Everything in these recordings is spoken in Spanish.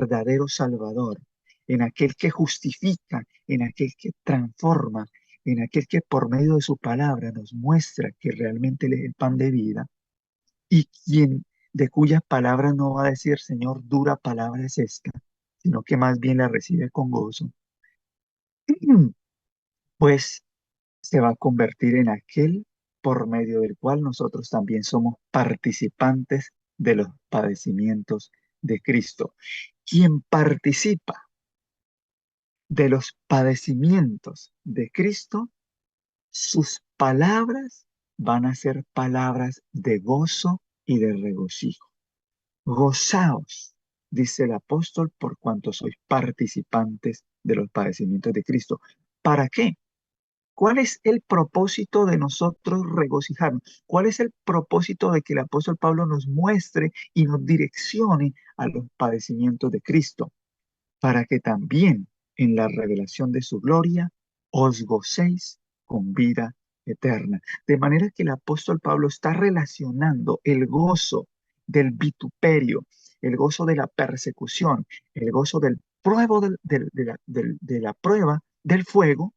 verdadero Salvador, en aquel que justifica, en aquel que transforma, en aquel que por medio de su palabra nos muestra que realmente Él es el pan de vida, y quien de cuyas palabras no va a decir, Señor, dura palabra es esta, sino que más bien la recibe con gozo, pues se va a convertir en aquel por medio del cual nosotros también somos participantes de los padecimientos de Cristo. Quien participa de los padecimientos de Cristo, sus palabras van a ser palabras de gozo y de regocijo. Gozaos, dice el apóstol, por cuanto sois participantes de los padecimientos de Cristo. ¿Para qué? ¿Cuál es el propósito de nosotros regocijarnos? ¿Cuál es el propósito de que el apóstol Pablo nos muestre y nos direccione a los padecimientos de Cristo? Para que también en la revelación de su gloria os gocéis con vida eterna. De manera que el apóstol Pablo está relacionando el gozo del vituperio, el gozo de la persecución, el gozo del pruebo de la prueba del fuego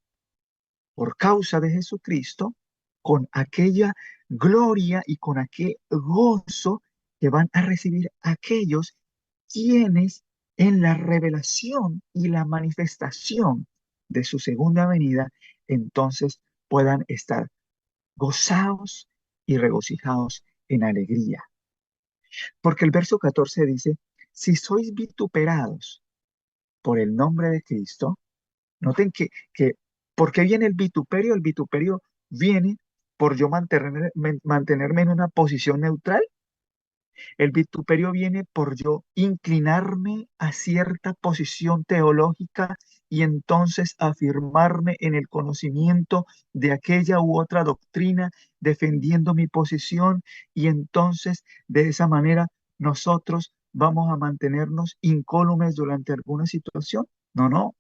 por causa de Jesucristo, con aquella gloria y con aquel gozo que van a recibir aquellos quienes en la revelación y la manifestación de su segunda venida, entonces puedan estar gozados y regocijados en alegría. Porque el verso 14 dice, si sois vituperados por el nombre de Cristo, noten que ¿por qué viene el vituperio? El vituperio viene por yo mantenerme en una posición neutral. El vituperio viene por yo inclinarme a cierta posición teológica y entonces afirmarme en el conocimiento de aquella u otra doctrina, defendiendo mi posición, y entonces de esa manera nosotros vamos a mantenernos incólumes durante alguna situación. No, no,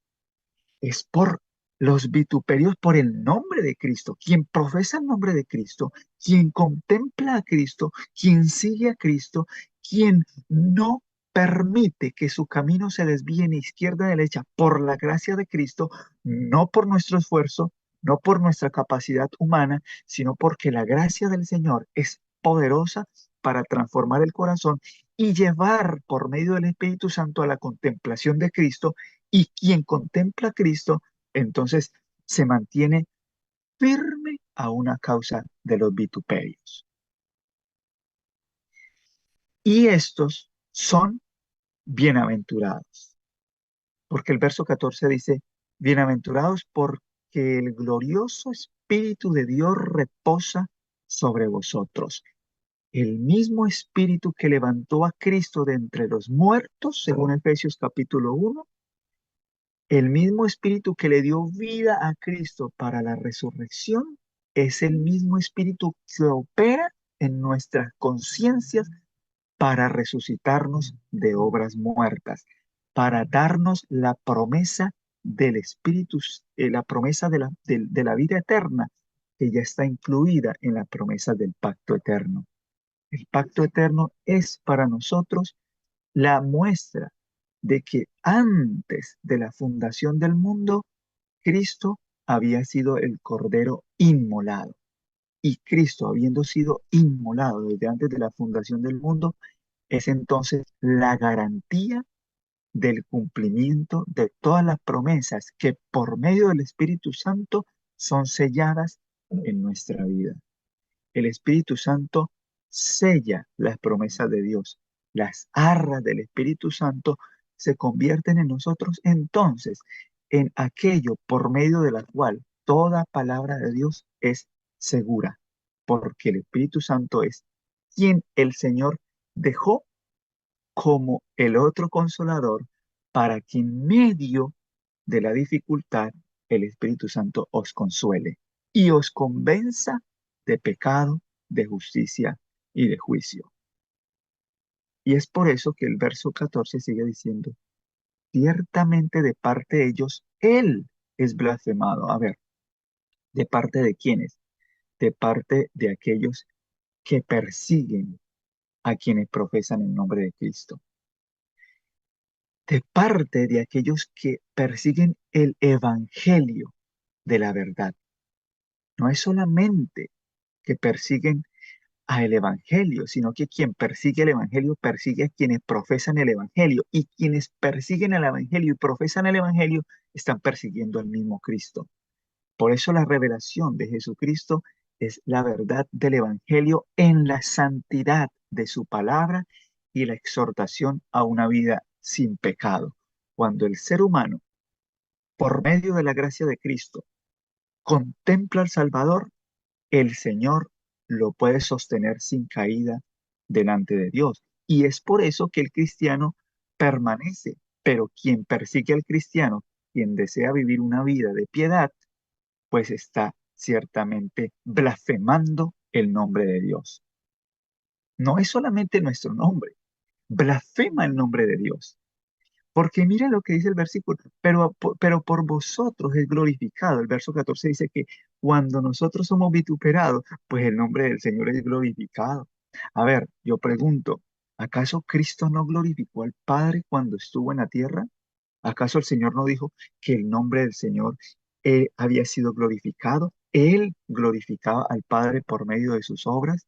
es por los vituperios por el nombre de Cristo. Quien profesa el nombre de Cristo, quien contempla a Cristo, quien sigue a Cristo, quien no permite que su camino se desvíe ni izquierda ni derecha por la gracia de Cristo, no por nuestro esfuerzo, no por nuestra capacidad humana, sino porque la gracia del Señor es poderosa para transformar el corazón y llevar por medio del Espíritu Santo a la contemplación de Cristo, y quien contempla a Cristo, entonces se mantiene firme a una causa de los vituperios. Y estos son bienaventurados, porque el verso 14 dice, bienaventurados porque el glorioso Espíritu de Dios reposa sobre vosotros. El mismo Espíritu que levantó a Cristo de entre los muertos, según Efesios capítulo 1, el mismo Espíritu que le dio vida a Cristo para la resurrección, es el mismo Espíritu que opera en nuestras conciencias para resucitarnos de obras muertas, para darnos la promesa del Espíritu, la promesa de la vida eterna, que ya está incluida en la promesa del pacto eterno. El pacto eterno es para nosotros la muestra de que antes de la fundación del mundo, Cristo había sido el Cordero inmolado. Y Cristo, habiendo sido inmolado desde antes de la fundación del mundo, es entonces la garantía del cumplimiento de todas las promesas que por medio del Espíritu Santo son selladas en nuestra vida. El Espíritu Santo sella las promesas de Dios. Las arras del Espíritu Santo se convierten en nosotros entonces en aquello por medio de la cual toda palabra de Dios es segura, porque el Espíritu Santo es quien el Señor dejó como el otro consolador para que en medio de la dificultad el Espíritu Santo os consuele y os convenza de pecado, de justicia y de juicio. Y es por eso que el verso 14 sigue diciendo, ciertamente de parte de ellos, Él es blasfemado. A ver, ¿de parte de quiénes? De parte de aquellos que persiguen a quienes profesan el nombre de Cristo. de parte de aquellos que persiguen el evangelio de la verdad. No es solamente que persiguen a el evangelio, sino que quien persigue el evangelio persigue a quienes profesan el evangelio, y quienes persiguen el evangelio y profesan el evangelio están persiguiendo al mismo Cristo. Por eso la revelación de Jesucristo es la verdad del evangelio en la santidad de su palabra y la exhortación a una vida sin pecado. Cuando el ser humano, por medio de la gracia de Cristo, contempla al Salvador, el Señor lo puede sostener sin caída delante de Dios. Y es por eso que el cristiano permanece. Pero quien persigue al cristiano, quien desea vivir una vida de piedad, pues está ciertamente blasfemando el nombre de Dios. No es solamente nuestro nombre, blasfema el nombre de Dios. Porque mira lo que dice el versículo, pero por vosotros es glorificado. El verso 14 dice que cuando nosotros somos vituperados, pues el nombre del Señor es glorificado. A ver, yo pregunto, ¿acaso Cristo no glorificó al Padre cuando estuvo en la tierra? ¿Acaso el Señor no dijo que el nombre del Señor había sido glorificado? Él glorificaba al Padre por medio de sus obras.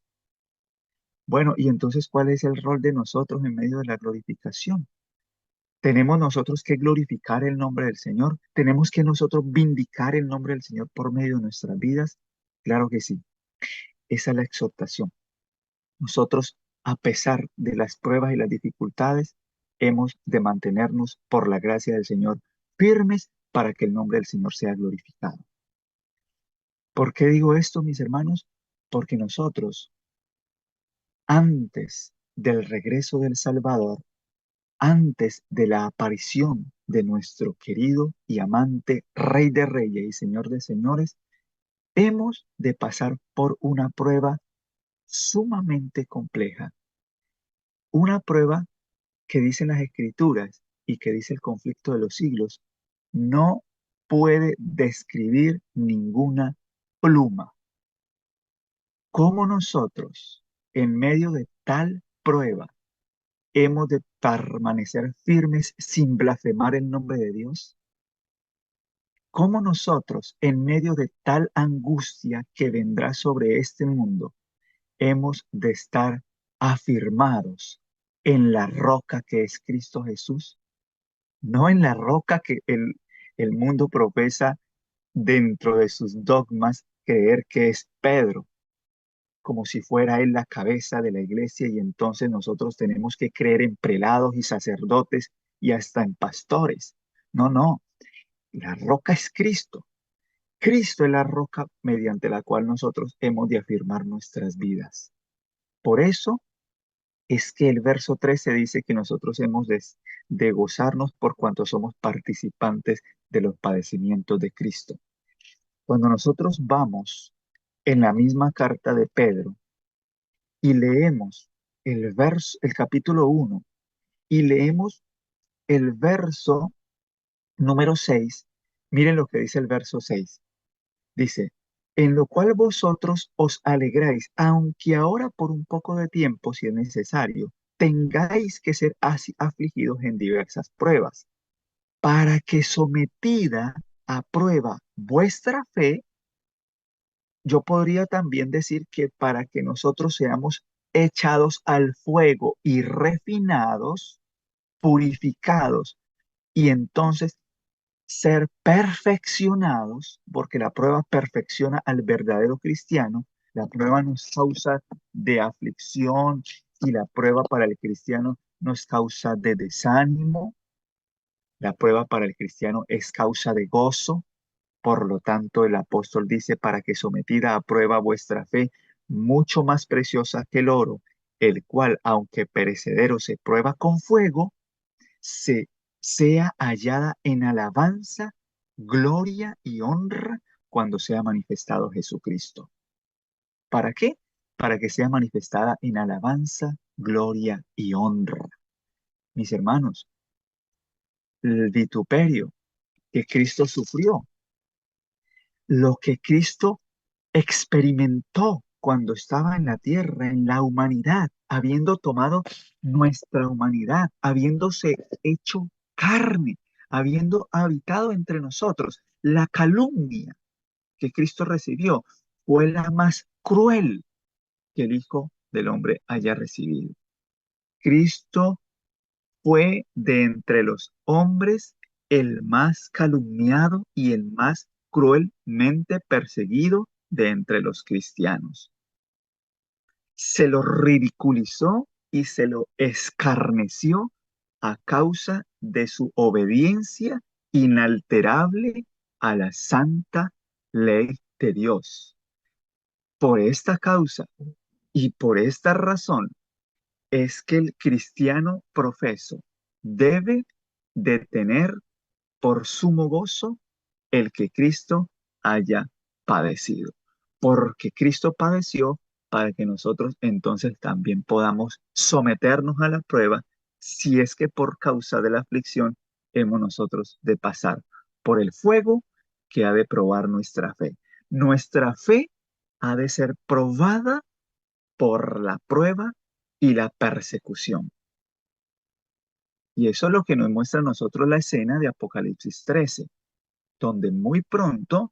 Bueno, y entonces, ¿cuál es el rol de nosotros en medio de la glorificación? Tenemos nosotros que glorificar el nombre del Señor. Tenemos que nosotros vindicar el nombre del Señor por medio de nuestras vidas. Claro que sí. Esa es la exhortación. Nosotros, a pesar de las pruebas y las dificultades, hemos de mantenernos por la gracia del Señor firmes para que el nombre del Señor sea glorificado. ¿Por qué digo esto, mis hermanos? Porque nosotros, antes del regreso del Salvador, antes de la aparición de nuestro querido y amante Rey de Reyes y Señor de Señores, hemos de pasar por una prueba sumamente compleja, una prueba que dicen las Escrituras y que dice el conflicto de los siglos, no puede describir ninguna pluma. ¿Cómo nosotros, en medio de tal prueba, hemos de permanecer firmes sin blasfemar el nombre de Dios? ¿Cómo nosotros, en medio de tal angustia que vendrá sobre este mundo, hemos de estar afirmados en la roca que es Cristo Jesús? No en la roca que el mundo profesa dentro de sus dogmas creer que es Pedro, como si fuera él la cabeza de la iglesia, y entonces nosotros tenemos que creer en prelados y sacerdotes y hasta en pastores. No, no, la roca es Cristo. Cristo es la roca mediante la cual nosotros hemos de afirmar nuestras vidas. Por eso es que el verso 13 dice que nosotros hemos de gozarnos por cuanto somos participantes de los padecimientos de Cristo. Cuando nosotros vamos en la misma carta de Pedro y leemos el capítulo 1 y leemos el verso número 6, miren lo que dice el verso 6. Dice, en lo cual vosotros os alegráis, aunque ahora por un poco de tiempo, si es necesario, tengáis que ser así afligidos en diversas pruebas, para que sometida a prueba vuestra fe, yo podría también decir que para que nosotros seamos echados al fuego y refinados, purificados, y entonces ser perfeccionados, porque la prueba perfecciona al verdadero cristiano. La prueba no es causa de aflicción, y la prueba para el cristiano no es causa de desánimo. La prueba para el cristiano es causa de gozo. Por lo tanto, el apóstol dice, para que sometida a prueba vuestra fe, mucho más preciosa que el oro, el cual, aunque perecedero, se prueba con fuego, se sea hallada en alabanza, gloria y honra cuando sea manifestado Jesucristo. ¿Para qué? Para que sea manifestada en alabanza, gloria y honra. Mis hermanos, el vituperio que Cristo sufrió, lo que Cristo experimentó cuando estaba en la tierra, en la humanidad, habiendo tomado nuestra humanidad, habiéndose hecho carne, habiendo habitado entre nosotros. La calumnia que Cristo recibió fue la más cruel que el Hijo del Hombre haya recibido. Cristo fue de entre los hombres el más calumniado y el más cruelmente perseguido de entre los cristianos. Se lo ridiculizó y se lo escarneció a causa de su obediencia inalterable a la santa ley de Dios. Por esta causa y por esta razón es que el cristiano profeso debe de tener por sumo gozo el que Cristo haya padecido, porque Cristo padeció para que nosotros entonces también podamos someternos a la prueba, si es que por causa de la aflicción hemos nosotros de pasar por el fuego que ha de probar nuestra fe. Nuestra fe ha de ser probada por la prueba y la persecución. Y eso es lo que nos muestra a nosotros la escena de Apocalipsis 13, donde muy pronto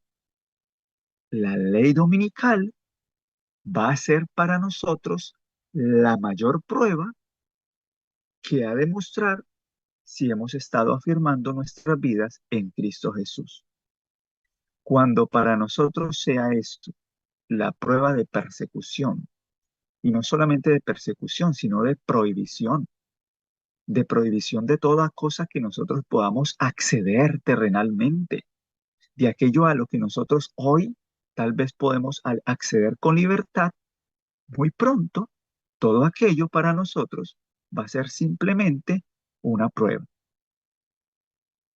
la ley dominical va a ser para nosotros la mayor prueba que ha de mostrar si hemos estado afirmando nuestras vidas en Cristo Jesús. Cuando para nosotros sea esto la prueba de persecución, y no solamente de persecución, sino de prohibición de toda cosa que nosotros podamos acceder terrenalmente, de aquello a lo que nosotros hoy tal vez podemos acceder con libertad. Muy pronto, todo aquello para nosotros va a ser simplemente una prueba.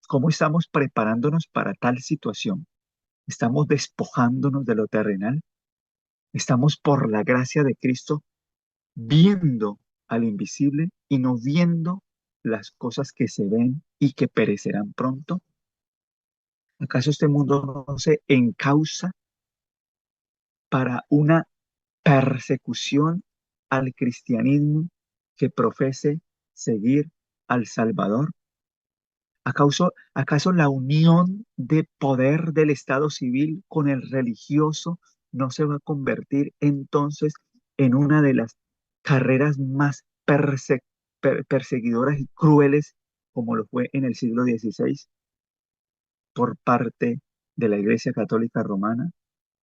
¿Cómo estamos preparándonos para tal situación? ¿Estamos despojándonos de lo terrenal? ¿Estamos por la gracia de Cristo viendo al invisible y no viendo las cosas que se ven y que perecerán pronto? ¿Acaso este mundo no se encausa para una persecución al cristianismo que profese seguir al Salvador? ¿Acaso la unión de poder del Estado civil con el religioso no se va a convertir entonces en una de las carreras más perseguidoras y crueles como lo fue en el siglo XVI por parte de la Iglesia Católica Romana,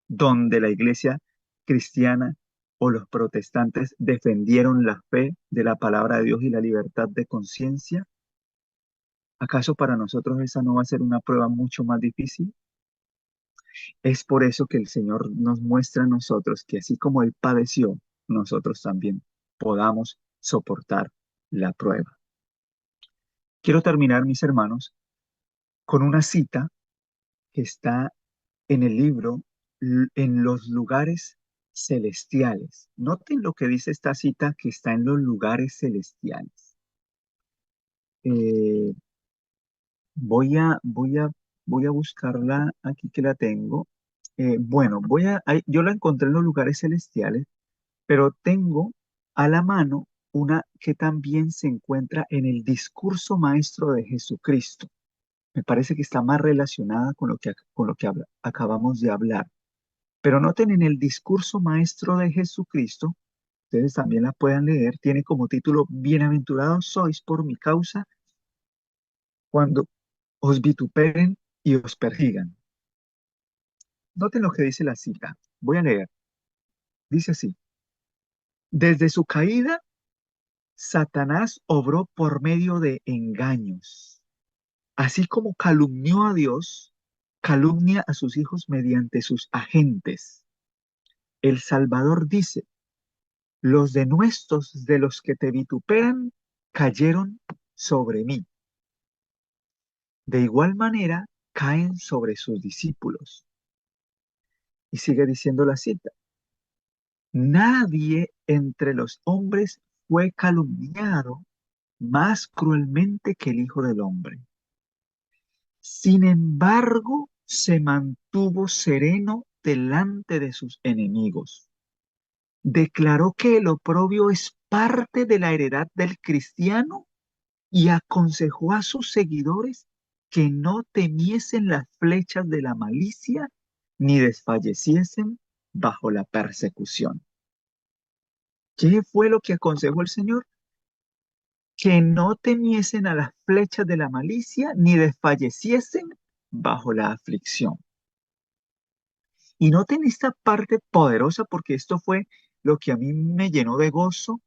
donde la Iglesia cristiana o los protestantes defendieron la fe de la palabra de Dios y la libertad de conciencia? ¿Acaso para nosotros esa no va a ser una prueba mucho más difícil? Es por eso que el Señor nos muestra a nosotros que así como Él padeció, nosotros también podamos soportar la prueba. Quiero terminar, mis hermanos, con una cita que está en el libro En los lugares celestiales. Noten lo que dice esta cita que está en los lugares celestiales. Eh, voy a buscarla aquí que la tengo. Bueno, yo la encontré en los lugares celestiales, pero tengo a la mano una que también se encuentra en el discurso maestro de Jesucristo. Me parece que está más relacionada con lo que acabamos de hablar. Pero noten en el discurso maestro de Jesucristo, ustedes también la puedan leer, tiene como título, Bienaventurados sois por mi causa cuando os vituperen y os persigan. Noten lo que dice la cita. Voy a leer. Dice así. Desde su caída, Satanás obró por medio de engaños. Así como calumnió a Dios, calumnia a sus hijos mediante sus agentes. El Salvador dice, los denuestos de los que te vituperan cayeron sobre mí. De igual manera, caen sobre sus discípulos. Y sigue diciendo la cita. Nadie entre los hombres fue calumniado más cruelmente que el Hijo del Hombre. Sin embargo, se mantuvo sereno delante de sus enemigos. Declaró que el oprobio es parte de la heredad del cristiano y aconsejó a sus seguidores que no temiesen las flechas de la malicia ni desfalleciesen bajo la persecución. ¿Qué fue lo que aconsejó el Señor? Que no temiesen a las flechas de la malicia ni desfalleciesen bajo la aflicción. Y noten esta parte poderosa porque esto fue lo que a mí me llenó de gozo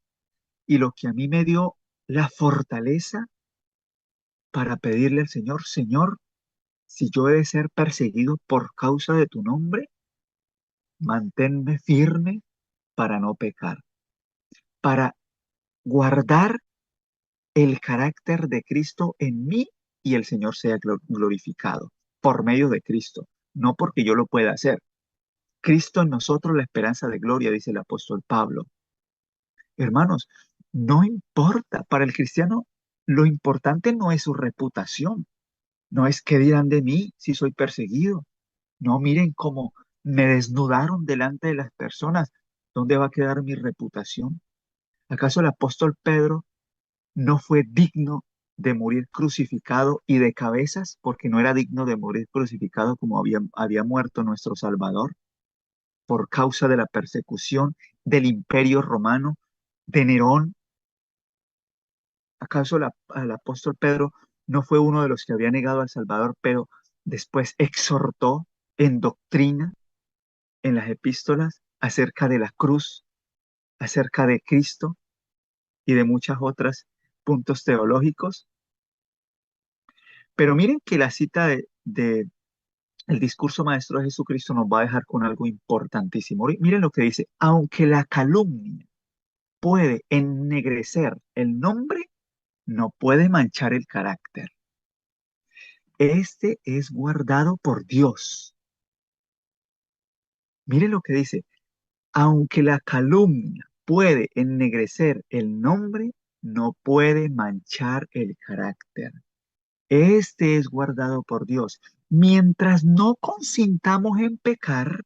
y lo que a mí me dio la fortaleza para pedirle al Señor, Señor, si yo he de ser perseguido por causa de tu nombre, manténme firme para no pecar, para guardar el carácter de Cristo en mí y el Señor sea glorificado por medio de Cristo, no porque yo lo pueda hacer. Cristo en nosotros la esperanza de gloria, dice el apóstol Pablo. Hermanos, no importa, para el cristiano lo importante no es su reputación, no es qué dirán de mí si soy perseguido. No, miren cómo me desnudaron delante de las personas. ¿Dónde va a quedar mi reputación? ¿Acaso el apóstol Pedro no fue digno de morir crucificado y de cabezas porque no era digno de morir crucificado como había muerto nuestro Salvador por causa de la persecución del imperio romano, de Nerón? ¿Acaso el apóstol Pedro no fue uno de los que había negado al Salvador, pero después exhortó en doctrina, en las epístolas, acerca de la cruz, acerca de Cristo y de muchas otras puntos teológicos? Pero miren que la cita de el discurso maestro de Jesucristo nos va a dejar con algo importantísimo. Miren lo que dice, aunque la calumnia puede ennegrecer el nombre, no puede manchar el carácter. Este es guardado por Dios. Mire lo que dice, aunque la calumnia puede ennegrecer el nombre, no puede manchar el carácter. Este es guardado por Dios. Mientras no consintamos en pecar,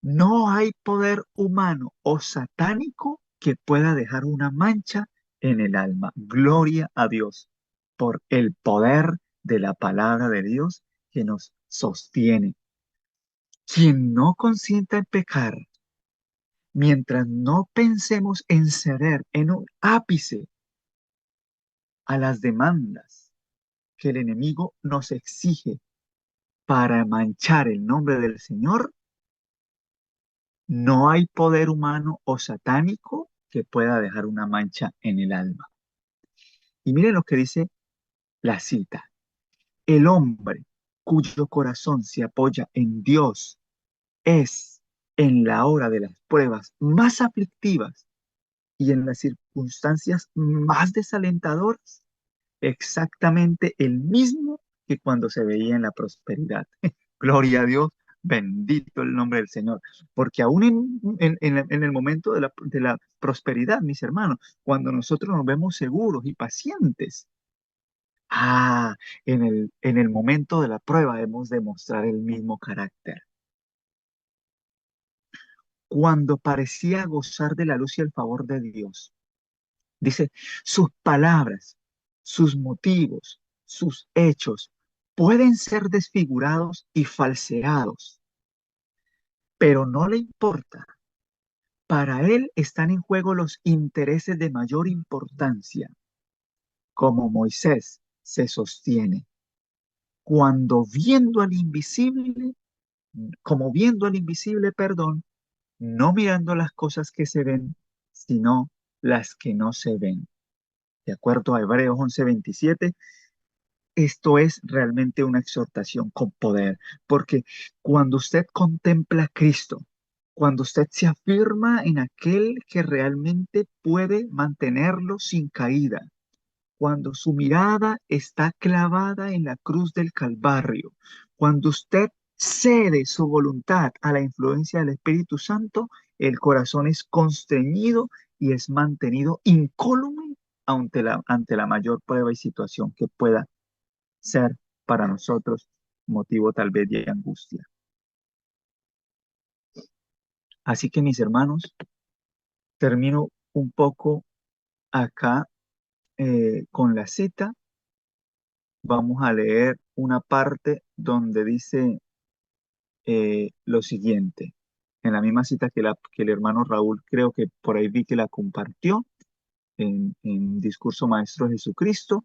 no hay poder humano o satánico que pueda dejar una mancha en el alma. Gloria a Dios por el poder de la palabra de Dios que nos sostiene. Quien no consienta en pecar, mientras no pensemos en ceder en un ápice a las demandas que el enemigo nos exige para manchar el nombre del Señor, no hay poder humano o satánico que pueda dejar una mancha en el alma. Y miren lo que dice la cita. El hombre cuyo corazón se apoya en Dios es en la hora de las pruebas más aflictivas y en las circunstancias más desalentadoras, exactamente el mismo que cuando se veía en la prosperidad. Gloria a Dios, bendito el nombre del Señor, porque aún en el momento de la prosperidad, mis hermanos, cuando nosotros nos vemos seguros y pacientes, en el momento de la prueba debemos demostrar el mismo carácter. Cuando parecía gozar de la luz y el favor de Dios, dice, sus palabras, sus motivos, sus hechos pueden ser desfigurados y falseados, pero no le importa. Para él están en juego los intereses de mayor importancia, como Moisés se sostiene. Cuando viendo al invisible, como viendo al invisible, perdón, no mirando las cosas que se ven, sino las que no se ven. De acuerdo a Hebreos 11:27, esto es realmente una exhortación con poder, porque cuando usted contempla a Cristo, cuando usted se afirma en aquel que realmente puede mantenerlo sin caída, cuando su mirada está clavada en la cruz del Calvario, cuando usted cede su voluntad a la influencia del Espíritu Santo, el corazón es constreñido y es mantenido incólume ante la mayor prueba y situación que pueda ser para nosotros motivo tal vez de angustia. Así que mis hermanos, termino un poco acá con la cita, vamos a leer una parte donde dice lo siguiente. En la misma cita que el hermano Raúl, creo que por ahí vi que la compartió en Discurso Maestro de Jesucristo,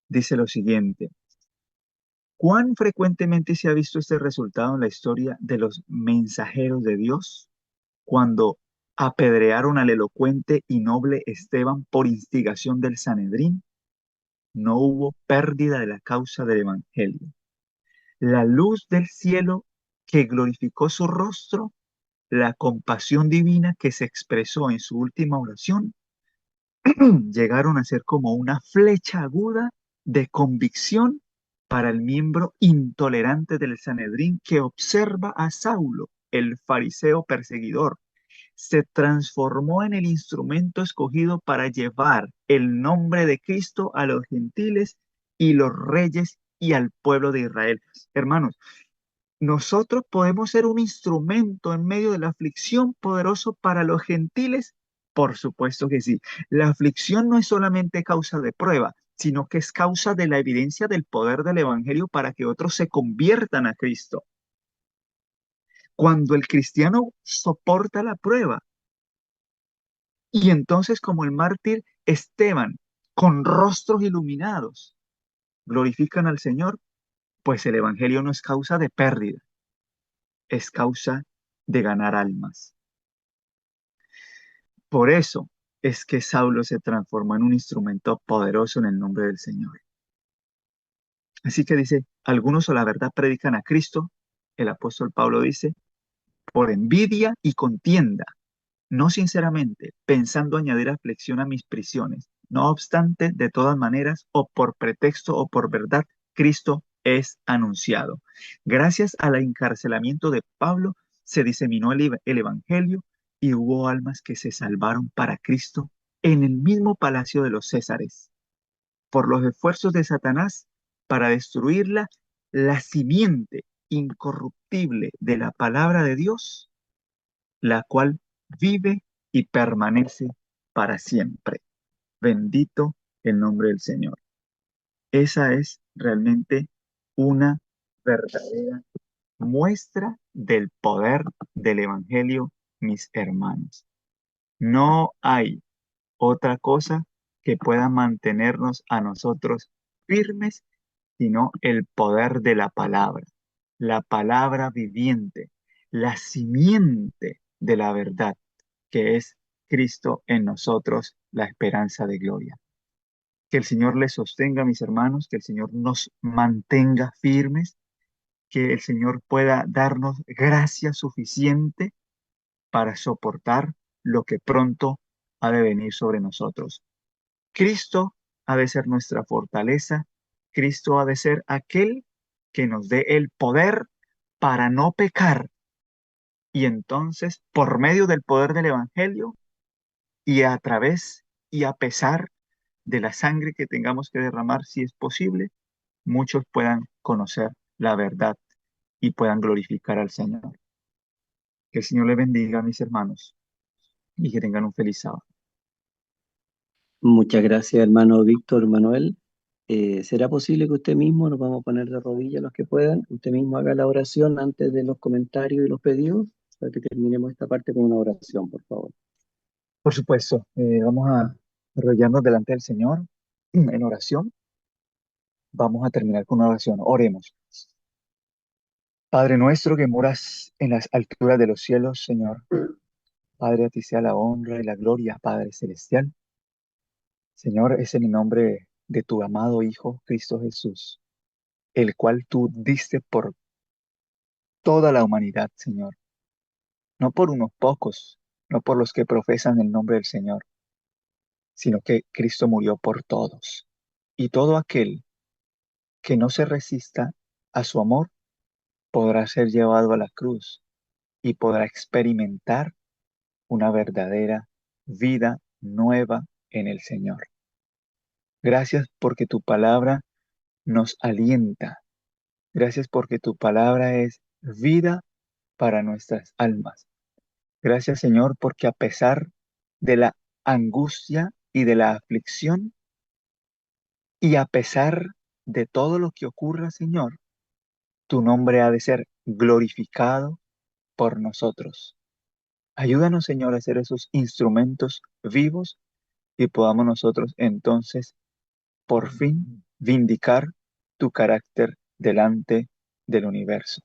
dice lo siguiente. ¿Cuán frecuentemente se ha visto este resultado en la historia de los mensajeros de Dios cuando apedrearon al elocuente y noble Esteban por instigación del Sanedrín? No hubo pérdida de la causa del Evangelio. La luz del cielo que glorificó su rostro, la compasión divina que se expresó en su última oración, llegaron a ser como una flecha aguda de convicción para el miembro intolerante del Sanedrín que observa a Saulo, el fariseo perseguidor. Se transformó en el instrumento escogido para llevar el nombre de Cristo a los gentiles y los reyes y al pueblo de Israel. Hermanos, nosotros podemos ser un instrumento en medio de la aflicción poderoso para los gentiles. Por supuesto que sí. La aflicción no es solamente causa de prueba, sino que es causa de la evidencia del poder del Evangelio para que otros se conviertan a Cristo. Cuando el cristiano soporta la prueba, y entonces como el mártir Esteban, con rostros iluminados, glorifican al Señor, pues el Evangelio no es causa de pérdida, es causa de ganar almas. Por eso es que Saulo se transformó en un instrumento poderoso en el nombre del Señor. Así que dice, algunos a la verdad predican a Cristo, el apóstol Pablo dice, por envidia y contienda, no sinceramente, pensando añadir aflicción a mis prisiones. No obstante, de todas maneras, o por pretexto o por verdad, Cristo es anunciado. Gracias al encarcelamiento de Pablo, se diseminó el Evangelio y hubo almas que se salvaron para Cristo en el mismo palacio de los Césares. Por los esfuerzos de Satanás para destruirla, la simiente incorruptible de la palabra de Dios, la cual vive y permanece para siempre. Bendito el nombre del Señor. Esa es realmente una verdadera muestra del poder del Evangelio, mis hermanos. No hay otra cosa que pueda mantenernos a nosotros firmes, sino el poder de la palabra viviente, la simiente de la verdad, que es Cristo en nosotros, la esperanza de gloria. Que el Señor les sostenga, mis hermanos, que el Señor nos mantenga firmes, que el Señor pueda darnos gracia suficiente para soportar lo que pronto ha de venir sobre nosotros. Cristo ha de ser nuestra fortaleza, Cristo ha de ser aquel que nos dé el poder para no pecar. Y entonces, por medio del poder del Evangelio y a través y a pesar de la sangre que tengamos que derramar, si es posible, muchos puedan conocer la verdad y puedan glorificar al Señor. Que el Señor le bendiga, mis hermanos, y que tengan un feliz sábado. Muchas gracias, hermano Víctor Manuel. ¿Será posible que usted mismo, nos vamos a poner de rodillas los que puedan, usted mismo haga la oración antes de los comentarios y los pedidos, para que terminemos esta parte con una oración, por favor? Por supuesto, vamos a arrodillarnos delante del Señor en oración. Vamos a terminar con una oración. Oremos. Padre nuestro que moras en las alturas de los cielos, Señor. Padre, a ti sea la honra y la gloria, Padre celestial. Señor, es en el nombre de tu amado Hijo, Cristo Jesús, el cual tú diste por toda la humanidad, Señor. No por unos pocos, no por los que profesan el nombre del Señor, sino que Cristo murió por todos. Y todo aquel que no se resista a su amor podrá ser llevado a la cruz y podrá experimentar una verdadera vida nueva en el Señor. Gracias porque tu palabra nos alienta. Gracias porque tu palabra es vida para nuestras almas. Gracias, Señor, porque a pesar de la angustia y de la aflicción, Y a pesar de todo lo que ocurra, Señor, tu nombre ha de ser glorificado por nosotros. Ayúdanos, Señor, a ser esos instrumentos vivos y podamos nosotros entonces por fin vindicar tu carácter delante del universo.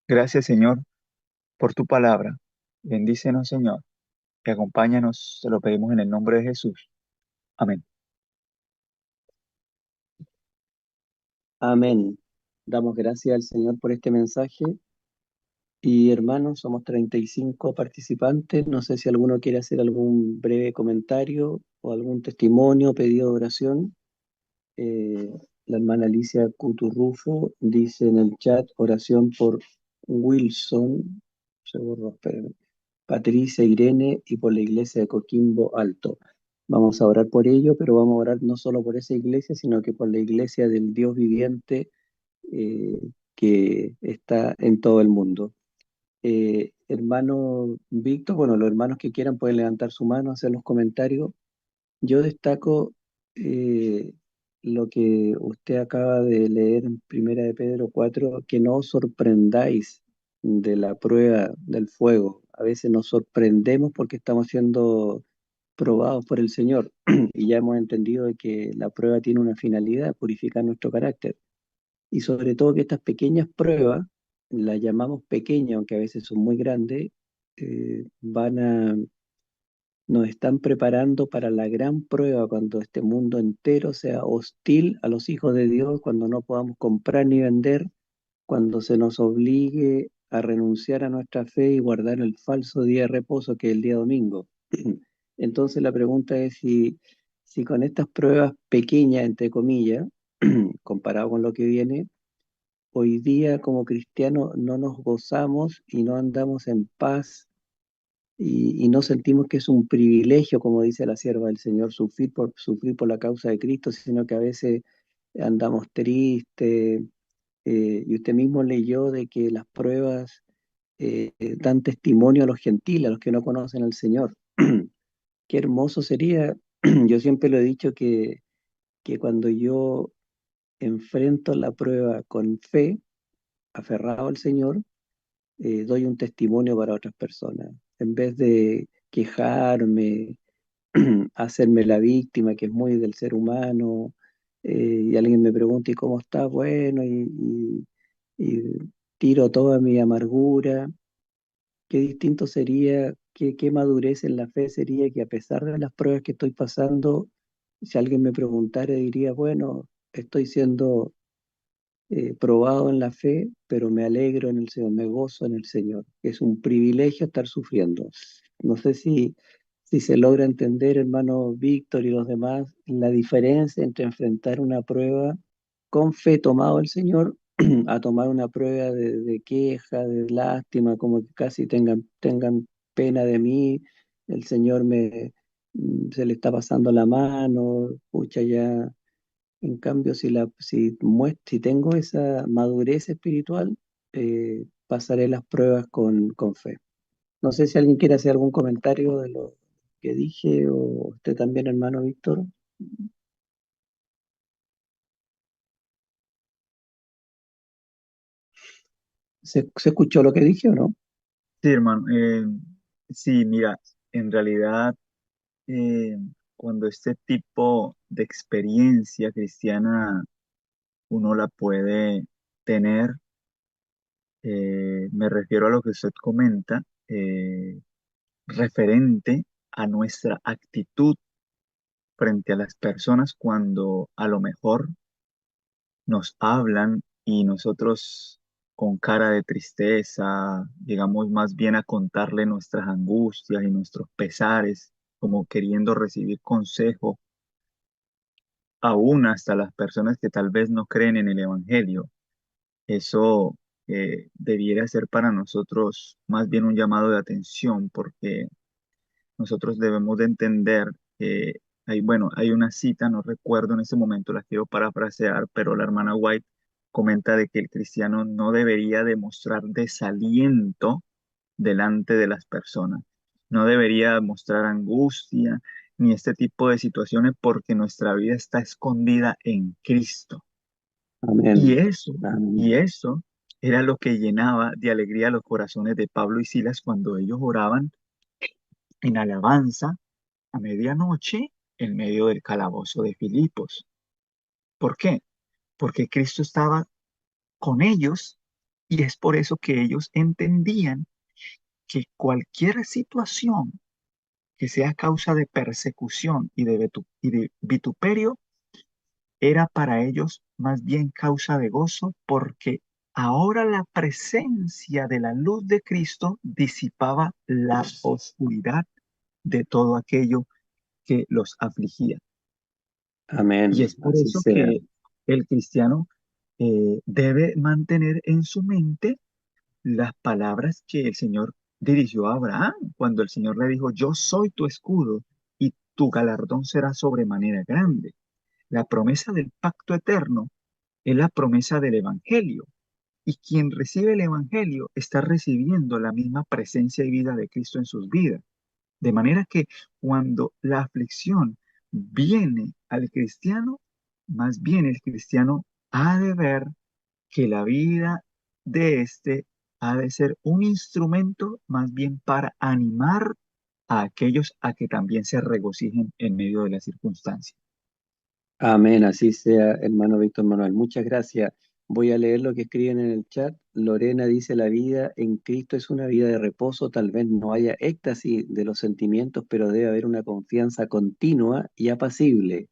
Gracias, Señor, por tu palabra. Bendícenos, Señor, y acompáñanos, te lo pedimos en el nombre de Jesús. Amén. Amén. Damos gracias al Señor por este mensaje. Y hermanos, somos 35 participantes. No sé si alguno quiere hacer algún breve comentario o algún testimonio, pedido de oración. Eh, la hermana Alicia Cuturrufo dice en el chat oración por Wilson, se borró, espérenme, Patricia Irene y por la iglesia de Coquimbo Alto. Vamos a orar por ello, pero vamos a orar no solo por esa iglesia, sino que por la iglesia del Dios viviente eh, que está en todo el mundo. Hermano Víctor, bueno, los hermanos que quieran pueden levantar su mano, hacer los comentarios. Yo destaco eh, lo que usted acaba de leer en Primera de Pedro 4, que no os sorprendáis de la prueba del fuego. A veces nos sorprendemos porque estamos siendo probados por el Señor y ya hemos entendido de que la prueba tiene una finalidad, purificar nuestro carácter. Y sobre todo que estas pequeñas pruebas, las llamamos pequeñas, aunque a veces son muy grandes, nos están preparando para la gran prueba cuando este mundo entero sea hostil a los hijos de Dios, cuando no podamos comprar ni vender, cuando se nos obligue a renunciar a nuestra fe y guardar el falso día de reposo que es el día domingo. Entonces la pregunta es si con estas pruebas pequeñas, entre comillas, comparado con lo que viene, hoy día como cristianos no nos gozamos y no andamos en paz y no sentimos que es un privilegio, como dice la sierva del Señor, sufrir por la causa de Cristo, sino que a veces andamos tristes. Y usted mismo leyó de que las pruebas dan testimonio a los gentiles, a los que no conocen al Señor. Qué hermoso sería, yo siempre lo he dicho que cuando yo enfrento la prueba con fe, aferrado al Señor, doy un testimonio para otras personas. En vez de quejarme, hacerme la víctima, que es muy del ser humano, y alguien me pregunta, ¿y cómo estás? Bueno, y tiro toda mi amargura. Qué distinto sería, qué madurez en la fe sería que a pesar de las pruebas que estoy pasando, si alguien me preguntara, diría, bueno, estoy siendo probado en la fe, pero me alegro en el Señor, me gozo en el Señor. Es un privilegio estar sufriendo. No sé si se logra entender, hermano Víctor y los demás, la diferencia entre enfrentar una prueba con fe tomado el Señor a tomar una prueba de queja, de lástima, como que casi tengan pena de mí, el Señor se le está pasando la mano, pucha ya en cambio, si tengo esa madurez espiritual, pasaré las pruebas con fe. No sé si alguien quiere hacer algún comentario de lo que dije o usted también, hermano Víctor. ¿Se escuchó lo que dije o no? Sí, hermano. Sí, mira, en realidad, eh, cuando este tipo de experiencia cristiana uno la puede tener, me refiero a lo que usted comenta, referente a nuestra actitud frente a las personas cuando a lo mejor nos hablan y nosotros con cara de tristeza llegamos más bien a contarle nuestras angustias y nuestros pesares, como queriendo recibir consejo, aún hasta las personas que tal vez no creen en el Evangelio. Eso debiera ser para nosotros más bien un llamado de atención, porque nosotros debemos de entender que hay una cita, no recuerdo en este momento, la quiero parafrasear, pero la hermana White comenta de que el cristiano no debería demostrar desaliento delante de las personas, no debería mostrar angustia, ni este tipo de situaciones porque nuestra vida está escondida en Cristo. Y Amén. eso, y Amén. eso era lo que llenaba de alegría los corazones de Pablo y Silas cuando ellos oraban en alabanza a medianoche en medio del calabozo de Filipos. ¿Por qué? Porque Cristo estaba con ellos y es por eso que ellos entendían que cualquier situación que sea causa de persecución y de vituperio era para ellos más bien causa de gozo porque ahora la presencia de la luz de Cristo disipaba la oscuridad de todo aquello que los afligía. Y Amén. es por Así eso sea. que el cristiano debe mantener en su mente las palabras que el Señor dirigió a Abraham cuando el Señor le dijo, yo soy tu escudo y tu galardón será sobremanera grande. La promesa del pacto eterno es la promesa del Evangelio. Y quien recibe el Evangelio está recibiendo la misma presencia y vida de Cristo en sus vidas. De manera que cuando la aflicción viene al cristiano, más bien el cristiano ha de ver que la vida de éste ha de ser un instrumento más bien para animar a aquellos a que también se regocijen en medio de las circunstancias. Amén, así sea, hermano Víctor Manuel. Muchas gracias. Voy a leer lo que escriben en el chat. Lorena dice, la vida en Cristo es una vida de reposo, tal vez no haya éxtasis de los sentimientos, pero debe haber una confianza continua y apacible.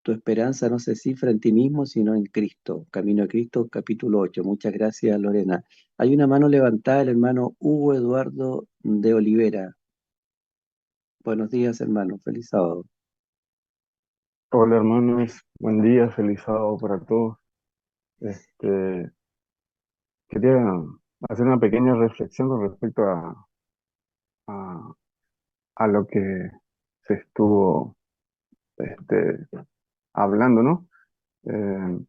Tu esperanza no se cifra en ti mismo, sino en Cristo. Camino a Cristo, capítulo 8. Muchas gracias, Lorena. Hay una mano levantada, el hermano Hugo Eduardo de Olivera. Buenos días, hermano. Feliz sábado. Hola hermanos, buen día, feliz sábado para todos. Este, quería hacer una pequeña reflexión con respecto a, a lo que se estuvo este, hablando, ¿no? Eh,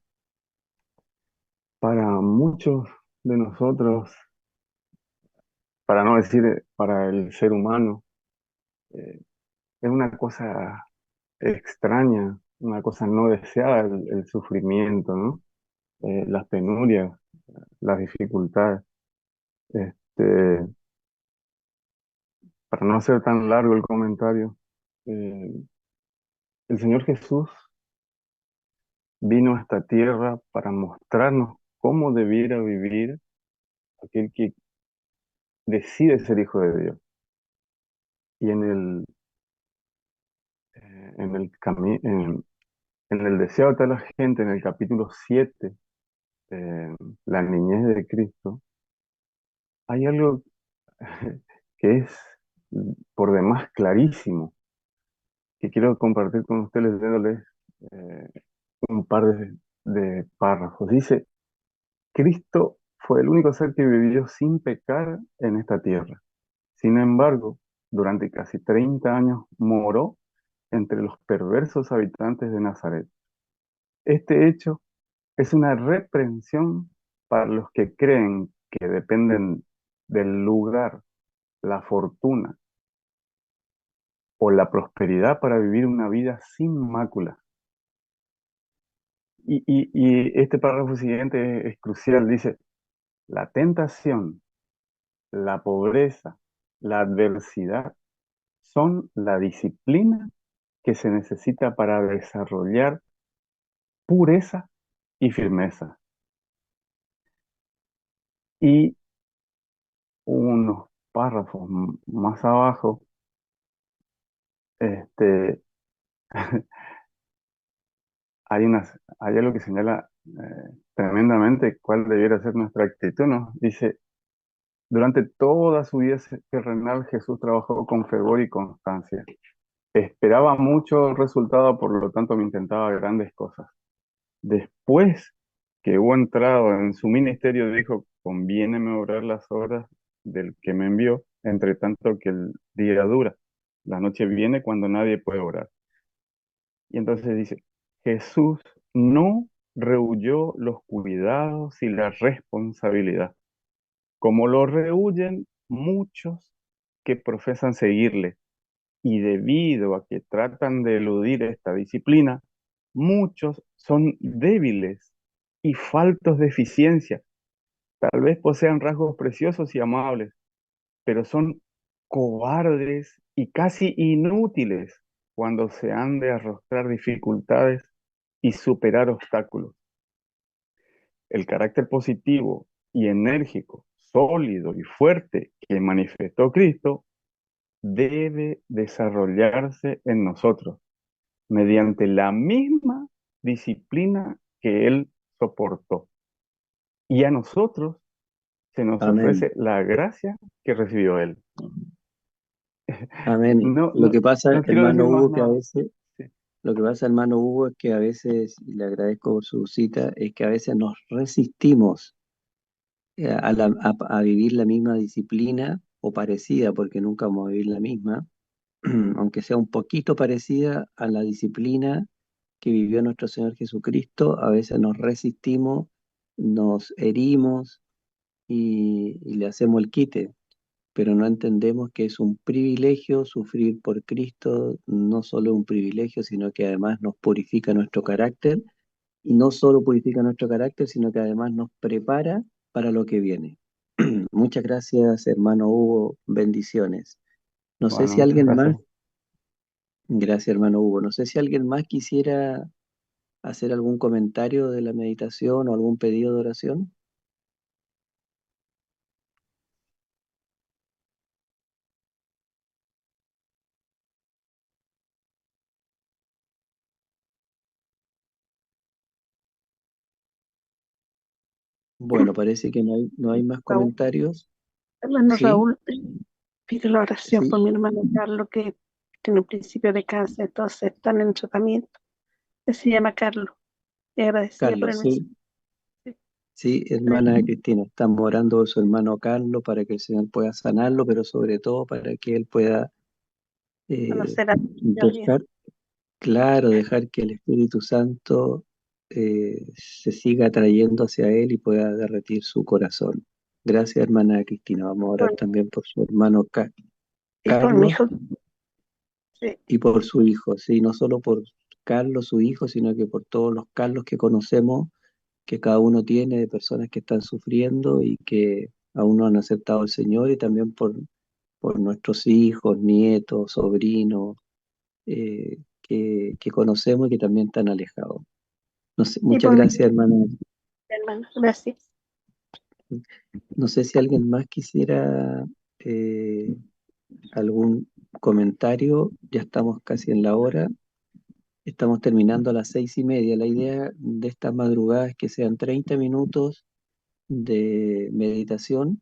para muchos de nosotros, para no decir para el ser humano, eh, es una cosa extraña, una cosa no deseada el sufrimiento, ¿no? Las penurias, las dificultades. Este, para no hacer tan largo el comentario, eh, el Señor Jesús vino a esta tierra para mostrarnos cómo debiera vivir aquel que decide ser hijo de Dios. Y en en el deseo de toda la gente, en el capítulo 7, la niñez de Cristo, hay algo que es por demás clarísimo, que quiero compartir con ustedes leyéndoles eh, un par de párrafos. Dice, Cristo fue el único ser que vivió sin pecar en esta tierra. Sin embargo, durante casi 30 años moró entre los perversos habitantes de Nazaret. Este hecho es una reprensión para los que creen que dependen del lugar, la fortuna o la prosperidad para vivir una vida sin mácula. Y este párrafo siguiente es crucial. Dice, la tentación, la pobreza, la adversidad son la disciplina que se necesita para desarrollar pureza y firmeza. Y unos párrafos más abajo, este, hay algo que señala tremendamente cuál debiera ser nuestra actitud, ¿no? Dice, durante toda su vida terrenal Jesús trabajó con fervor y constancia. Esperaba mucho resultado, por lo tanto me intentaba grandes cosas. Después que hubo entrado en su ministerio, dijo, conviéneme obrar las obras del que me envió, entre tanto que el día dura. La noche viene cuando nadie puede orar. Y entonces dice, Jesús no rehuyó los cuidados y la responsabilidad, como lo rehuyen muchos que profesan seguirle. y debido a que tratan de eludir esta disciplina, muchos son débiles y faltos de eficiencia. Tal vez posean rasgos preciosos y amables, pero son cobardes y casi inútiles cuando se han de arrostrar dificultades y superar obstáculos. El carácter positivo y enérgico, sólido y fuerte que manifestó Cristo debe desarrollarse en nosotros mediante la misma disciplina que Él soportó. Y a nosotros se nos Amén. ofrece la gracia que recibió Él. Amén. No, Lo no, que pasa, no quiero hermano decir más Hugo, que a nada. veces, Sí, lo que pasa, hermano Hugo, es que a veces, y le agradezco por su cita, es que a veces nos resistimos a vivir la misma disciplina o parecida, porque nunca vamos a vivir la misma, aunque sea un poquito parecida a la disciplina que vivió nuestro Señor Jesucristo, a veces nos resistimos, nos herimos y le hacemos el quite, pero no entendemos que es un privilegio sufrir por Cristo, no solo un privilegio, sino que además nos purifica nuestro carácter, y no solo purifica nuestro carácter, sino que además nos prepara para lo que viene. Muchas gracias, hermano Hugo, bendiciones. No sé bueno, si muchas alguien más, gracias. gracias, hermano Hugo, no sé si alguien más quisiera hacer algún comentario de la meditación o algún pedido de oración. Bueno, parece que no hay más Raúl, comentarios. hermano ¿Sí? Raúl, pido la oración ¿Sí? por mi hermano Carlos, que tiene un principio de cáncer, entonces están en tratamiento. Él se llama Carlos, y agradecida por Carlos, el mensaje. sí. Sí, hermana Cristina, estamos orando por su hermano Carlos para que el Señor pueda sanarlo, pero sobre todo para que él pueda Conocer a Dios. dejar, claro, dejar que el Espíritu Santo se siga atrayendo hacia él y pueda derretir su corazón. Gracias, hermana Cristina. Vamos a orar también por su hermano Y por mi Carlos hijo, sí, y por su hijo, sí, no solo por Carlos, su hijo, sino que por todos los Carlos que conocemos, que cada uno tiene, de personas que están sufriendo y que aún no han aceptado al Señor, y también por nuestros hijos, nietos, sobrinos, que conocemos y que también están alejados. No sé, y muchas por mi gracias, hermano. hermano. Gracias. No sé si alguien más quisiera eh, algún comentario. Ya estamos casi en la hora. Estamos terminando a las 6:30. La idea de esta madrugada es que sean 30 minutos de meditación.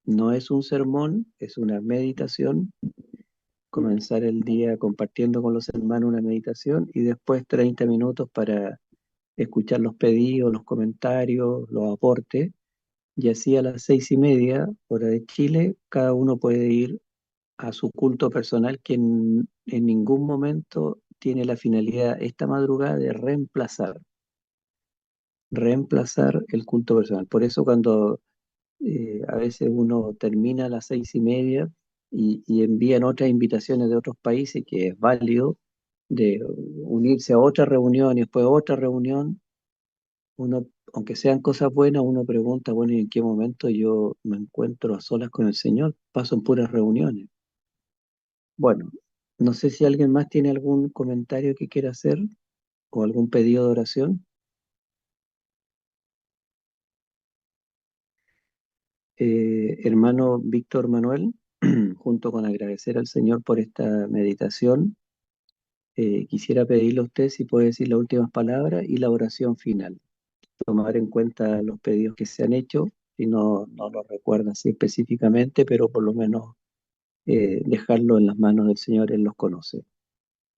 No es un sermón, es una meditación. Comenzar el día compartiendo con los hermanos una meditación y después 30 minutos para escuchar los pedidos, los comentarios, los aportes. Y así a las 6:30, hora de Chile, cada uno puede ir a su culto personal, que en ningún momento tiene la finalidad esta madrugada de reemplazar el culto personal. Por eso cuando a veces uno termina a las 6:30 y envían otras invitaciones de otros países, que es válido, de unirse a otra reunión y después otra reunión, uno, aunque sean cosas buenas, uno pregunta, bueno, ¿y en qué momento yo me encuentro a solas con el Señor? Paso en puras reuniones. Bueno, no sé si alguien más tiene algún comentario que quiera hacer o algún pedido de oración. Hermano Víctor Manuel, junto con agradecer al Señor por esta meditación, quisiera pedirle a usted si puede decir las últimas palabras y la oración final. Tomar en cuenta los pedidos que se han hecho, si no lo recuerda así específicamente, pero por lo menos dejarlo en las manos del Señor, Él los conoce.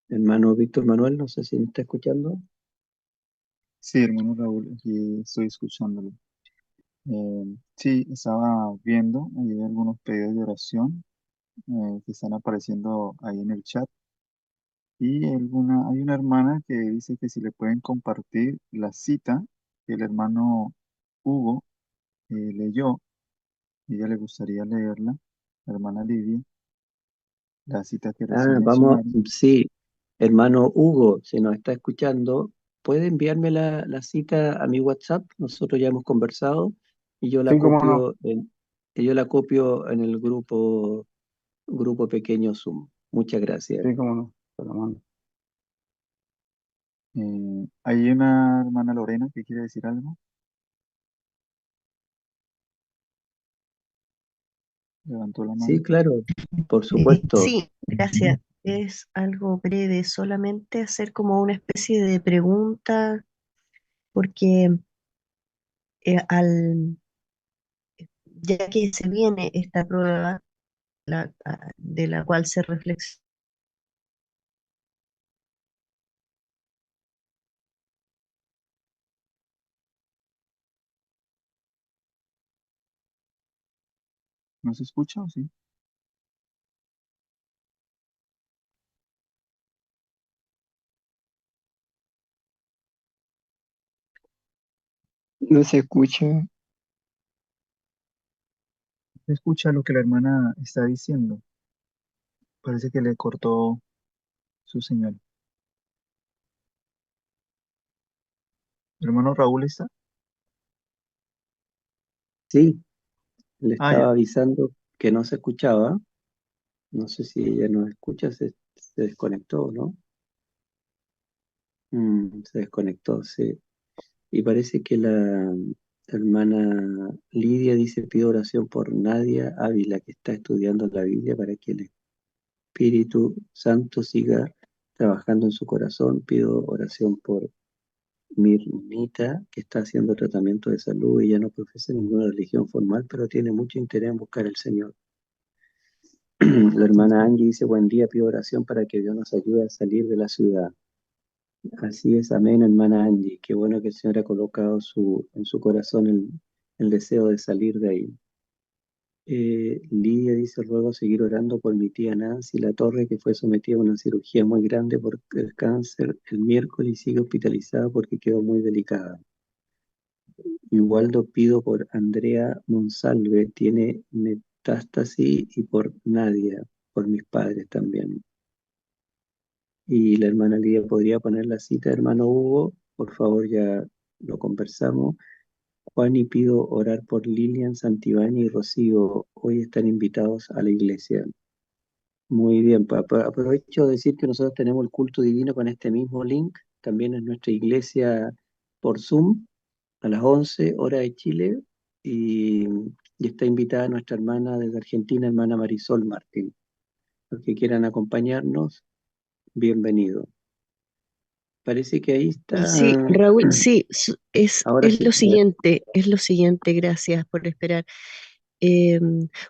Hermano Víctor Manuel, no sé si me está escuchando. Sí, hermano Raúl, aquí estoy escuchándolo. Sí, estaba viendo, hay algunos pedidos de oración que están apareciendo ahí en el chat. Y hay una hermana que dice que si le pueden compartir la cita que el hermano Hugo leyó, ella le gustaría leerla, la hermana Lidia. la cita que Ah, recién vamos, mencionaron. sí, hermano Hugo, si nos está escuchando, ¿puede enviarme la cita a mi WhatsApp? Nosotros ya hemos conversado y Sí, cómo no, yo la copio en el grupo pequeño Zoom. Muchas gracias. sí, cómo no, te lo mando. Hay una hermana Lorena que quiere decir algo. Levantó la Sí, mano. claro, por supuesto. Sí, gracias. Es algo breve, solamente hacer como una especie de pregunta, porque ya que se viene esta prueba de la cual se reflexiona, ¿No se escucha o sí? No se escucha. ¿Se escucha lo que la hermana está diciendo? Parece que le cortó su señal. ¿El hermano Raúl está? Sí, le Ah, ya. estaba avisando que no se escuchaba. No sé si ella nos escucha, se desconectó, ¿no? Se desconectó, sí. Y parece que la hermana Lidia dice, pido oración por Nadia Ávila, que está estudiando la Biblia para que el Espíritu Santo siga trabajando en su corazón. Pido oración por Mirnita, que está haciendo tratamiento de salud y ya no profesa ninguna religión formal, pero tiene mucho interés en buscar al Señor. La hermana Ok. Angie dice, buen día, pido oración para que Dios nos ayude a salir de la ciudad. Así es, amén, hermana Angie. Qué bueno que el Señor ha colocado en su corazón el deseo de salir de ahí. Lidia dice, ruego seguir orando por mi tía Nancy La Torre, que fue sometida a una cirugía muy grande por el cáncer el miércoles y sigue hospitalizada porque quedó muy delicada. Igualdo pido por Andrea Monsalve, tiene metástasis, y por Nadia, por mis padres también. Y la hermana Lidia podría poner la cita, hermano Hugo, por favor, ya lo conversamos. Juan, y pido orar por Lilian Santibáñez y Rocío, hoy están invitados a la iglesia. Muy bien, aprovecho de decir que nosotros tenemos el culto divino con este mismo link, también en nuestra iglesia por Zoom, a las 11 hora de Chile, y, y está invitada nuestra hermana desde Argentina, hermana Marisol Martín. Los que quieran acompañarnos, bienvenido. Parece que ahí sí, está. Raúl, sí, Ahora sí. es lo siguiente, gracias por esperar.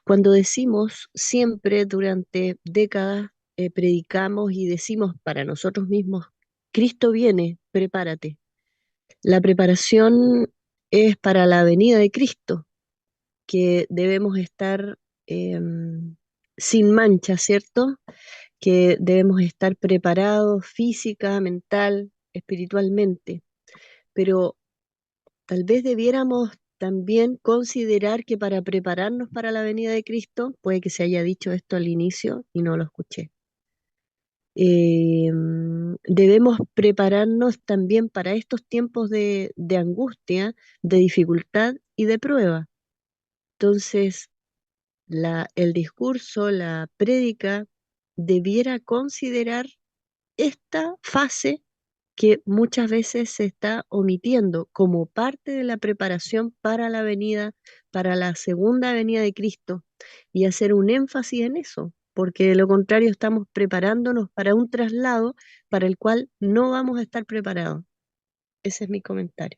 Cuando decimos siempre durante décadas, predicamos y decimos para nosotros mismos, Cristo viene, prepárate. La preparación es para la venida de Cristo, que debemos estar sin mancha, ¿cierto? Que debemos estar preparados física, mental, espiritualmente. Pero tal vez debiéramos también considerar que para prepararnos para la venida de Cristo, puede que se haya dicho esto al inicio y no lo escuché, debemos prepararnos también para estos tiempos de angustia, de dificultad y de prueba. Entonces, el discurso, la prédica, debiera considerar esta fase que muchas veces se está omitiendo como parte de la preparación para la venida, para la segunda venida de Cristo, y hacer un énfasis en eso, porque de lo contrario estamos preparándonos para un traslado para el cual no vamos a estar preparados. Ese es mi comentario.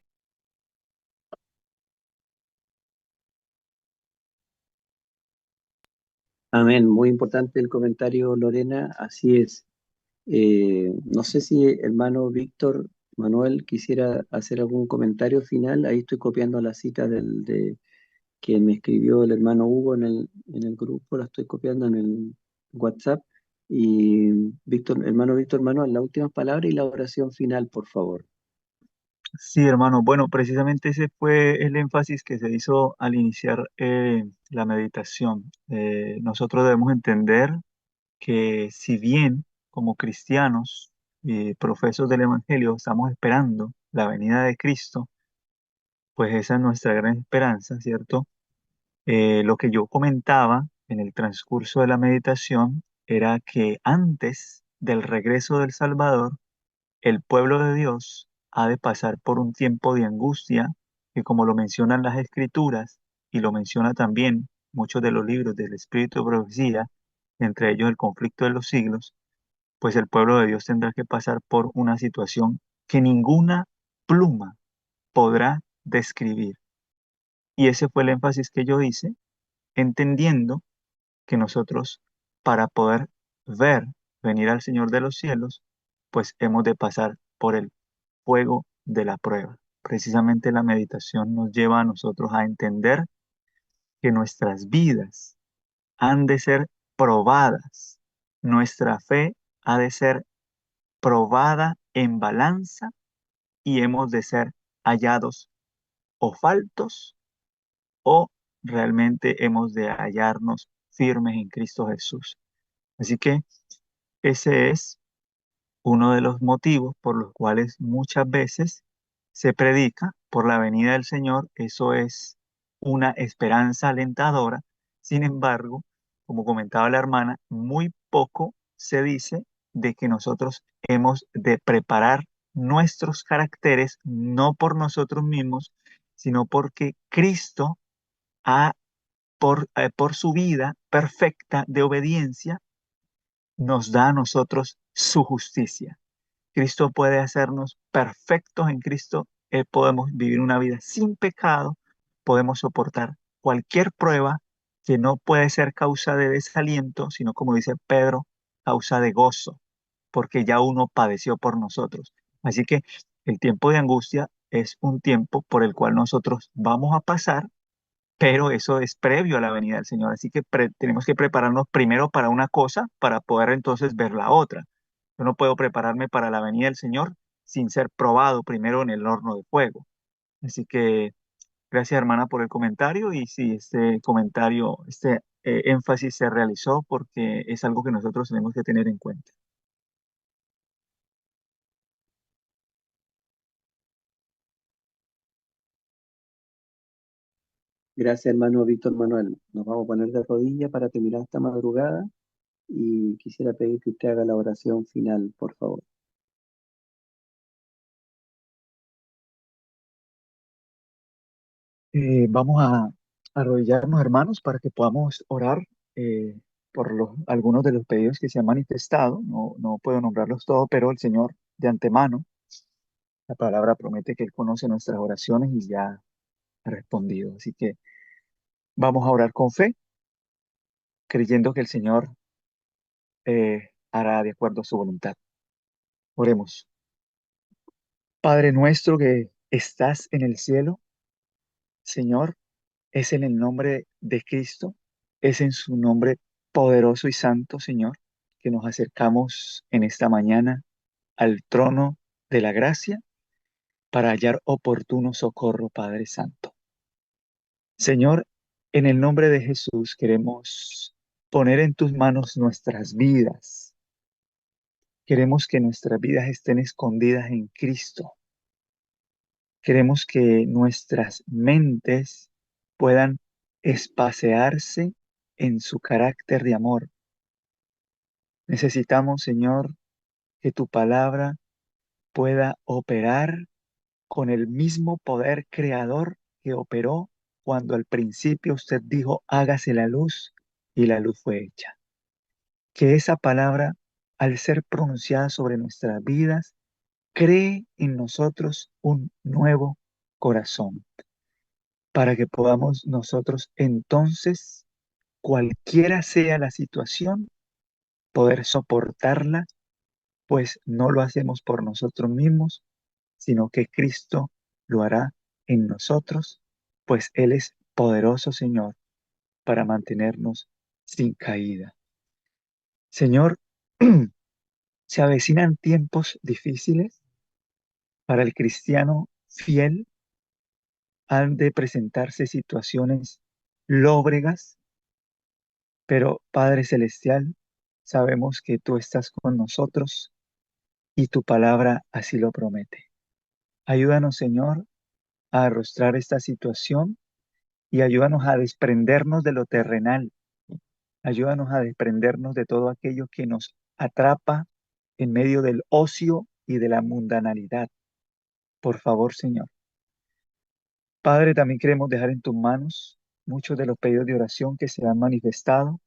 Amén, muy importante el comentario, Lorena, así es. No sé si hermano Víctor Manuel quisiera hacer algún comentario final. Ahí estoy copiando la cita de que me escribió el hermano Hugo en el grupo, la estoy copiando en el WhatsApp. Y hermano Víctor Manuel, la última palabra y la oración final, por favor. Sí, hermano. Bueno, precisamente ese fue el énfasis que se hizo al iniciar la meditación. Nosotros debemos entender que si bien como cristianos y profesos del Evangelio estamos esperando la venida de Cristo, pues esa es nuestra gran esperanza, ¿cierto? Lo que yo comentaba en el transcurso de la meditación era que antes del regreso del Salvador, el pueblo de Dios ha de pasar por un tiempo de angustia que, como lo mencionan las Escrituras y lo menciona también muchos de los libros del Espíritu de Profecía, entre ellos el conflicto de los siglos, pues el pueblo de Dios tendrá que pasar por una situación que ninguna pluma podrá describir. Y ese fue el énfasis que yo hice, entendiendo que nosotros, para poder ver venir al Señor de los cielos, pues hemos de pasar por el fuego de la prueba. Precisamente la meditación nos lleva a nosotros a entender que nuestras vidas han de ser probadas, nuestra fe ha de ser probada en balanza y hemos de ser hallados o faltos o realmente hemos de hallarnos firmes en Cristo Jesús. Así que ese es uno de los motivos por los cuales muchas veces se predica por la venida del Señor. Eso es una esperanza alentadora. Sin embargo, como comentaba la hermana, muy poco se dice de que nosotros hemos de preparar nuestros caracteres no por nosotros mismos, sino porque Cristo ha, por su vida perfecta de obediencia, nos da a nosotros su justicia. Cristo puede hacernos perfectos en Cristo. Podemos vivir una vida sin pecado, podemos soportar cualquier prueba que no puede ser causa de desaliento, sino como dice Pedro, causa de gozo, porque ya uno padeció por nosotros. Así que el tiempo de angustia es un tiempo por el cual nosotros vamos a pasar, pero eso es previo a la venida del Señor. Así que tenemos que prepararnos primero para una cosa para poder entonces ver la otra. Yo no puedo prepararme para la venida del Señor sin ser probado primero en el horno de fuego. Así que gracias, hermana, por el comentario. Y sí, este comentario, este énfasis se realizó porque es algo que nosotros tenemos que tener en cuenta. Gracias, hermano Víctor Manuel. Nos vamos a poner de rodillas para terminar esta madrugada y quisiera pedir que usted haga la oración final, por favor. Vamos a arrodillarnos, hermanos, para que podamos orar por algunos de los pedidos que se han manifestado. No, no puedo nombrarlos todos, pero el Señor de antemano, la palabra promete que Él conoce nuestras oraciones y ya ha respondido. Así que vamos a orar con fe, creyendo que el Señor hará de acuerdo a su voluntad. Oremos. Padre nuestro que estás en el cielo, Señor, es en el nombre de Cristo, es en su nombre poderoso y santo, Señor, que nos acercamos en esta mañana al trono de la gracia para hallar oportuno socorro, Padre Santo. Señor, en el nombre de Jesús queremos poner en tus manos nuestras vidas. Queremos que nuestras vidas estén escondidas en Cristo. Queremos que nuestras mentes puedan espacearse en su carácter de amor. Necesitamos, Señor, que tu palabra pueda operar con el mismo poder creador que operó cuando al principio usted dijo, hágase la luz, y la luz fue hecha. Que esa palabra, al ser pronunciada sobre nuestras vidas, cree en nosotros un nuevo corazón, para que podamos nosotros entonces, cualquiera sea la situación, poder soportarla, pues no lo hacemos por nosotros mismos, sino que Cristo lo hará en nosotros, pues Él es poderoso, Señor, para mantenernos sin caída. Señor, se avecinan tiempos difíciles para el cristiano fiel. Han de presentarse situaciones lóbregas, pero Padre Celestial, sabemos que tú estás con nosotros y tu palabra así lo promete. Ayúdanos, Señor, a arrostrar esta situación y ayúdanos a desprendernos de lo terrenal. Ayúdanos a desprendernos de todo aquello que nos atrapa en medio del ocio y de la mundanalidad. Por favor, Señor. Padre, también queremos dejar en tus manos muchos de los pedidos de oración que se han manifestado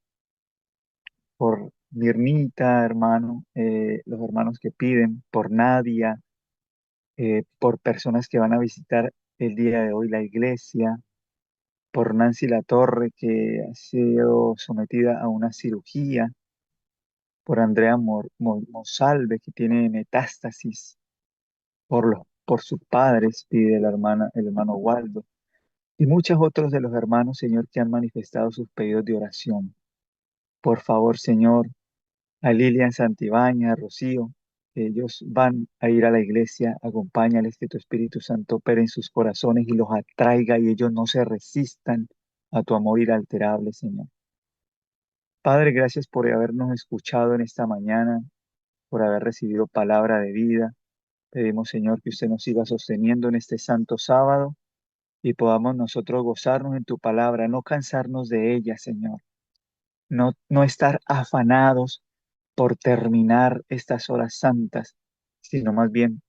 por Mirnita, hermano, los hermanos que piden, por Nadia, por personas que van a visitar el día de hoy la iglesia, por Nancy Latorre, que ha sido sometida a una cirugía, por Andrea Monsalve, que tiene metástasis, por sus padres, pide el hermano Waldo, y muchos otros de los hermanos, Señor, que han manifestado sus pedidos de oración. Por favor, Señor, a Lilian Santibáñez, a Rocío, que ellos van a ir a la iglesia, acompáñales, que tu Espíritu Santo opere en sus corazones y los atraiga y ellos no se resistan a tu amor inalterable, Señor. Padre, gracias por habernos escuchado en esta mañana, por haber recibido palabra de vida. Pedimos, Señor, que usted nos siga sosteniendo en este santo sábado y podamos nosotros gozarnos en tu palabra, no cansarnos de ella, Señor. No estar afanados por terminar estas horas santas, sino más bien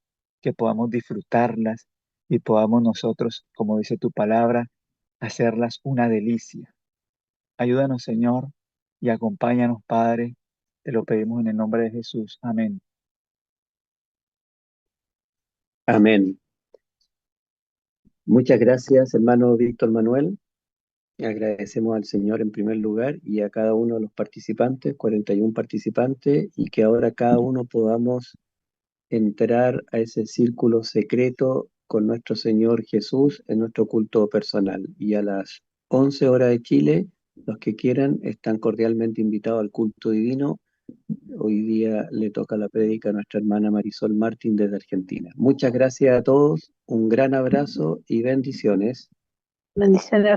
que podamos disfrutarlas y podamos nosotros, como dice tu palabra, hacerlas una delicia. Ayúdanos, Señor, y acompáñanos, Padre. Te lo pedimos en el nombre de Jesús. Amén. Amén. Muchas gracias, hermano Víctor Manuel. Agradecemos al Señor en primer lugar y a cada uno de los participantes, 41 participantes, y que ahora cada uno podamos entrar a ese círculo secreto con nuestro Señor Jesús en nuestro culto personal. Y a las 11 horas de Chile, los que quieran están cordialmente invitados al culto divino. Hoy día le toca la prédica a nuestra hermana Marisol Martín desde Argentina. Muchas gracias a todos, un gran abrazo y bendiciones. Bendiciones.